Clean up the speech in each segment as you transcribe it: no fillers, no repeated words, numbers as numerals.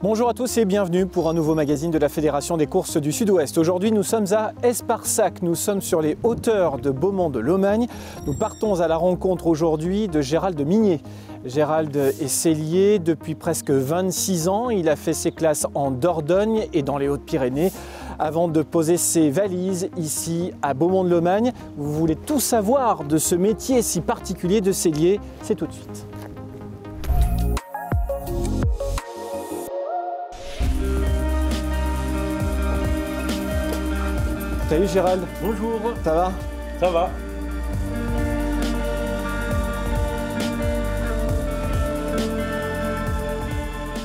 Bonjour à tous et bienvenue pour un nouveau magazine de la Fédération des courses du Sud-Ouest. Aujourd'hui, nous sommes à Esparsac, nous sommes sur les hauteurs de Beaumont-de-Lomagne. Nous partons à la rencontre aujourd'hui de Gérald Mignet. Gérald est sellier depuis presque 26 ans. Il a fait ses classes en Dordogne et dans les Hautes-Pyrénées avant de poser ses valises ici à Beaumont-de-Lomagne. Vous voulez tout savoir de ce métier si particulier de sellier? C'est tout de suite. Salut Gérald. Bonjour. Ça va? Ça va.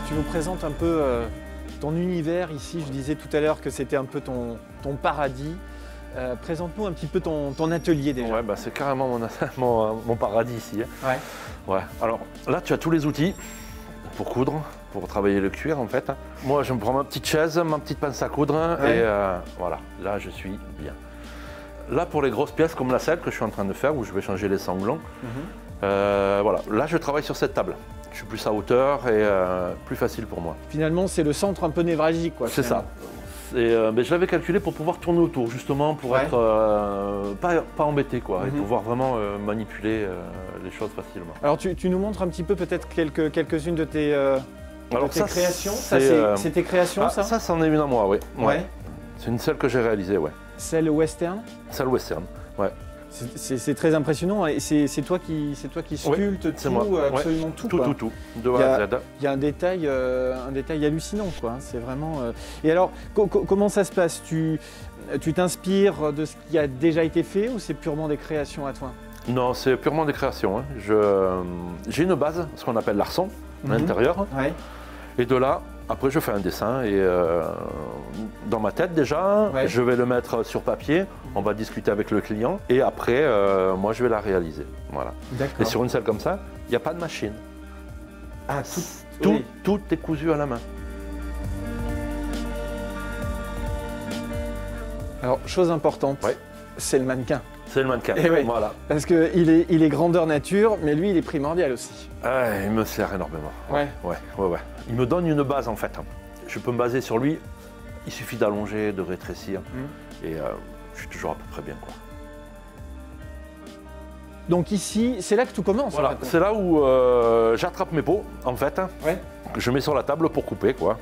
Tu nous présentes un peu ton univers ici. Je disais tout à l'heure que c'était un peu ton paradis. Présente-nous un petit peu ton atelier déjà. Ouais, bah, c'est carrément mon paradis ici. Hein. Ouais. Ouais. Alors là, tu as tous les outils pour coudre, pour travailler le cuir en fait. Moi, je me prends ma petite chaise, ma petite pince à coudre et voilà, là je suis bien. Là, pour les grosses pièces comme la selle que je suis en train de faire, où je vais changer les sanglons, voilà, là je travaille sur cette table. Je suis plus à hauteur et plus facile pour moi. Finalement, c'est le centre un peu névralgique, quoi. C'est ça. Mais je l'avais calculé pour pouvoir tourner autour, justement, pour être pas embêté, quoi, et pouvoir vraiment manipuler les choses facilement. Alors, tu nous montres un petit peu peut-être quelques-unes de tes, créations. C'est tes créations, ça? Ça, c'en est une à moi, oui. Ouais. C'est une selle que j'ai réalisée, ouais. Celle western? Celle western, ouais. C'est très impressionnant et c'est toi qui sculptes tout, absolument tout. Tout, de A à Z. Il y a un détail hallucinant, quoi. C'est vraiment. Et alors, comment ça se passe? Tu t'inspires de ce qui a déjà été fait ou c'est purement des créations à toi? Non, c'est purement des créations. Hein. J'ai une base, ce qu'on appelle l'arçon, à l'intérieur. Ouais. Et de là, après, je fais un dessin et dans ma tête déjà, je vais le mettre sur papier. On va discuter avec le client et après, moi, je vais la réaliser. Voilà. Et sur une selle comme ça, il n'y a pas de machine. Ah, tout est cousu à la main. Alors, chose importante, c'est le mannequin. C'est le mannequin, voilà. Parce qu'il est grandeur nature, mais lui, il est primordial aussi. Il me sert énormément. Ouais. Il me donne une base en fait. Je peux me baser sur lui. Il suffit d'allonger, de rétrécir. Et je suis toujours à peu près bien, quoi. Donc ici, c'est là que tout commence. Voilà, c'est là où j'attrape mes peaux, en fait. Que je mets sur la table pour couper, quoi.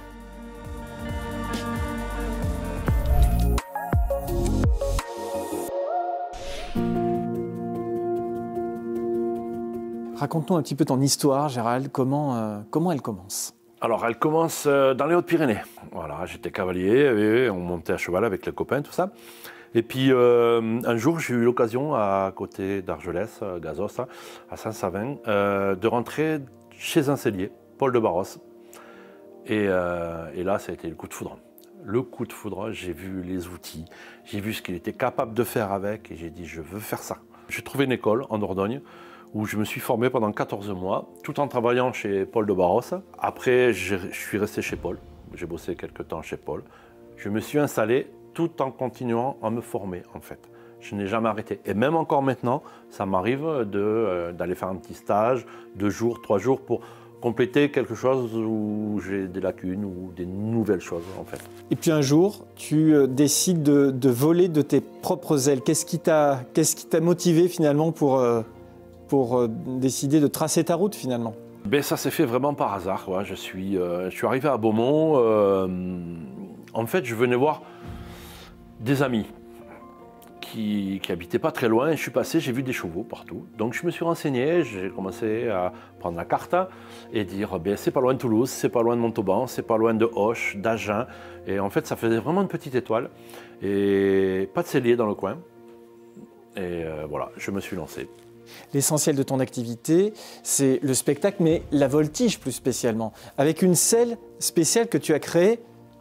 Raconte-nous un petit peu ton histoire, Gérald. Comment elle commence? Alors, elle commence dans les Hautes-Pyrénées. Voilà, j'étais cavalier, et on montait à cheval avec les copains, tout ça. Et puis, un jour, j'ai eu l'occasion, à côté d'Argelès, Gazos, à Saint-Savin, de rentrer chez un sellier, Paul de Barros. Et là, ça a été le coup de foudre. Le coup de foudre, j'ai vu les outils, j'ai vu ce qu'il était capable de faire avec, et j'ai dit, je veux faire ça. J'ai trouvé une école en Dordogne, où je me suis formé pendant 14 mois, tout en travaillant chez Paul de Barros. Après, je suis resté chez Paul. J'ai bossé quelques temps chez Paul. Je me suis installé tout en continuant à me former, en fait. Je n'ai jamais arrêté. Et même encore maintenant, ça m'arrive d'aller faire un petit stage, 2 jours, 3 jours, pour compléter quelque chose où j'ai des lacunes ou des nouvelles choses, en fait. Et puis un jour, tu décides de voler de tes propres ailes. Qu'est-ce qui t'a motivé finalement pour décider de tracer ta route finalement? Ça s'est fait vraiment par hasard, quoi. Je suis arrivé à Beaumont. En fait, je venais voir des amis qui habitaient pas très loin. Et je suis passé, j'ai vu des chevaux partout. Donc je me suis renseigné, j'ai commencé à prendre la carte et dire c'est pas loin de Toulouse, c'est pas loin de Montauban, c'est pas loin de Auch, d'Agen. Et en fait, ça faisait vraiment une petite étoile. Et pas de sellier dans le coin. Et voilà, je me suis lancé. L'essentiel de ton activité, c'est le spectacle, mais la voltige plus spécialement, avec une selle spéciale que tu as créée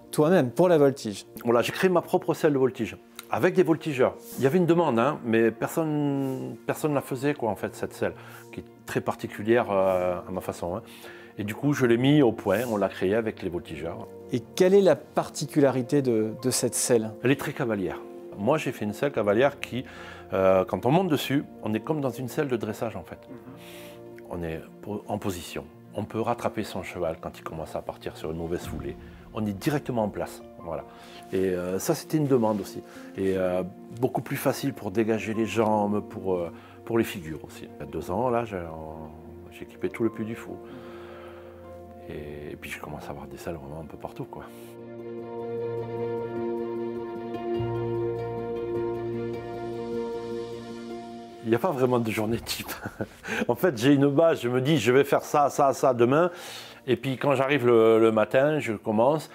toi-même pour la voltige. Voilà, j'ai créé ma propre selle de voltige, avec des voltigeurs. Il y avait une demande, mais personne ne la faisait, quoi, en fait, cette selle, qui est très particulière à ma façon. Et du coup, je l'ai mis au point, on l'a créée avec les voltigeurs. Et quelle est la particularité de cette selle? Elle est très cavalière. Moi, j'ai fait une selle cavalière qui, quand on monte dessus, on est comme dans une selle de dressage en fait. On est en position. on peut rattraper son cheval quand il commence à partir sur une mauvaise foulée. On est directement en place. Voilà. Et ça, c'était une demande aussi. Et beaucoup plus facile pour dégager les jambes, pour les figures aussi. Il y a 2 ans, là, j'ai équipé tout le Puy du Fou. Et puis, je commence à avoir des salles vraiment un peu partout, quoi. Il n'y a pas vraiment de journée type. En fait, j'ai une base, je me dis, je vais faire ça, ça, ça demain. Et puis, quand j'arrive le matin, je commence.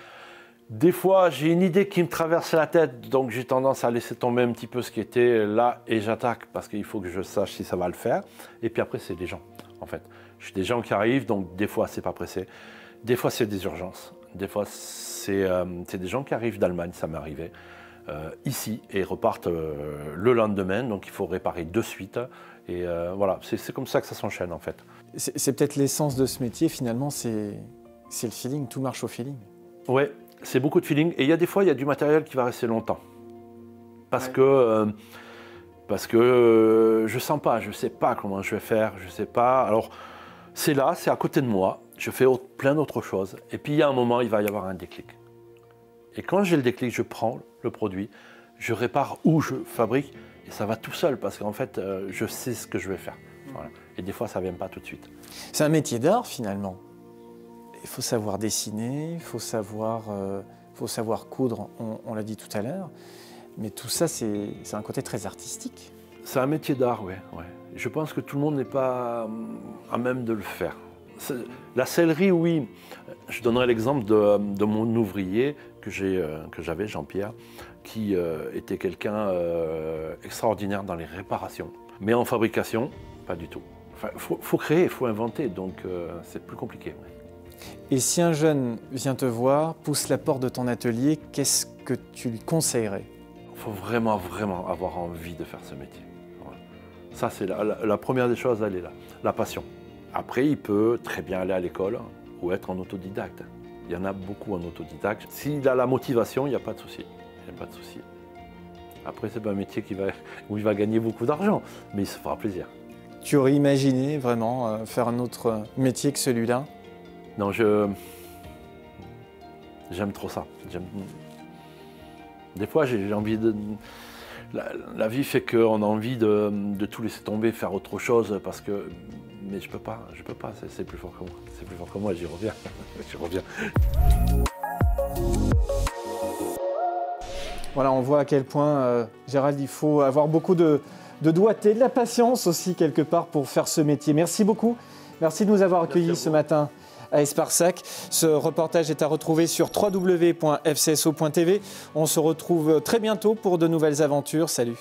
Des fois, j'ai une idée qui me traverse la tête, donc j'ai tendance à laisser tomber un petit peu ce qui était là et j'attaque parce qu'il faut que je sache si ça va le faire. Et puis après, c'est des gens, en fait. J'ai des gens qui arrivent, donc des fois, c'est pas pressé. Des fois, c'est des urgences. Des fois, c'est des gens qui arrivent d'Allemagne, ça m'est arrivé, ici, et repartent le lendemain, donc il faut réparer de suite. Et voilà, c'est comme ça que ça s'enchaîne, en fait. C'est peut-être l'essence de ce métier, finalement, c'est le feeling, tout marche au feeling. Ouais. C'est beaucoup de feeling. Et il y a des fois, il y a du matériel qui va rester longtemps. Parce que je sens pas, je sais pas comment je vais faire, je sais pas. Alors, c'est là, c'est à côté de moi. Je fais plein d'autres choses. Et puis, il y a un moment, il va y avoir un déclic. Et quand j'ai le déclic, je prends le produit, je répare ou je fabrique. Et ça va tout seul parce qu'en fait, je sais ce que je vais faire. Voilà. Et des fois, ça ne vient pas tout de suite. C'est un métier d'art, finalement. Il faut savoir dessiner, il faut savoir coudre, on l'a dit tout à l'heure. Mais tout ça, c'est un côté très artistique. C'est un métier d'art, oui. Ouais. Je pense que tout le monde n'est pas à même de le faire. La sellerie, oui. Je donnerai l'exemple de mon ouvrier que j'avais, Jean-Pierre, qui était quelqu'un extraordinaire dans les réparations. Mais en fabrication, pas du tout. Enfin, faut créer, il faut inventer, donc c'est plus compliqué. Ouais. Et si un jeune vient te voir, pousse la porte de ton atelier, qu'est-ce que tu lui conseillerais? Il faut vraiment, vraiment avoir envie de faire ce métier. Voilà. Ça, c'est la première des choses, elle est là, la passion. Après, il peut très bien aller à l'école ou être en autodidacte. Il y en a beaucoup en autodidacte. S'il a la motivation, il n'y a pas de souci. Il n'y a pas de souci. Après, c'est pas un métier où il va gagner beaucoup d'argent, mais il se fera plaisir. Tu aurais imaginé vraiment faire un autre métier que celui-là? Non, j'aime trop ça. Des fois, j'ai envie de... La vie fait qu'on a envie de tout laisser tomber, faire autre chose, parce que... Mais je peux pas, c'est plus fort que moi. C'est plus fort que moi, j'y reviens. J'y reviens. Voilà, on voit à quel point, Gérald, il faut avoir beaucoup de doigté, de la patience aussi, quelque part, pour faire ce métier. Merci beaucoup. Merci de nous avoir accueillis ce matin à Esparsac. Ce reportage est à retrouver sur www.fcso.tv. On se retrouve très bientôt pour de nouvelles aventures. Salut.